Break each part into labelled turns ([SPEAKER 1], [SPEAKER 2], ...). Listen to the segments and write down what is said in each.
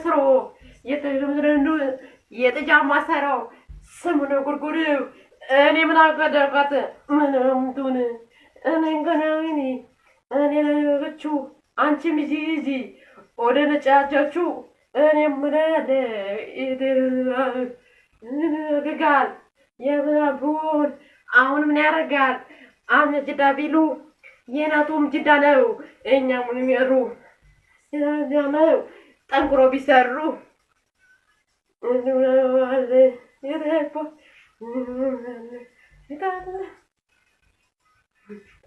[SPEAKER 1] ስሮ የጥጃማ ሰራው ስሙን ጉርጉር እኔ ምን አገደርኳት ምንም ቱን እኔ ገናዊኒ እኔ ለቹ አንቺ ሚዚ ይዚ ወደ ነጫቻችሁ እኔ ምን ያለ ይደርጋል የብራቡን አሁን ምን ያደርጋል አሁን ጅዳ ቢሉ የናቱም ጅዳ ነው እኛ ምን የሚያሩ ነው ጠንክሮ ቢሰሩ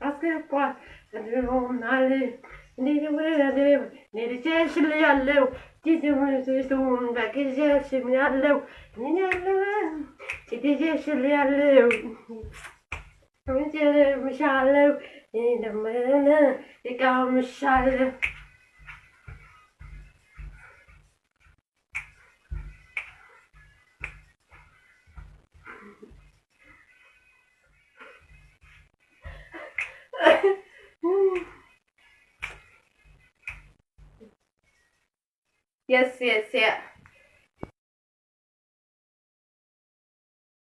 [SPEAKER 1] አስገባል ሆናል ኔርቼሽል ያለው ቲትሙን በጊዜሽም ያለው ቲትሽል ያለው ምሻለው ደመነ ይቃምሻለው Yes, yes, yeah.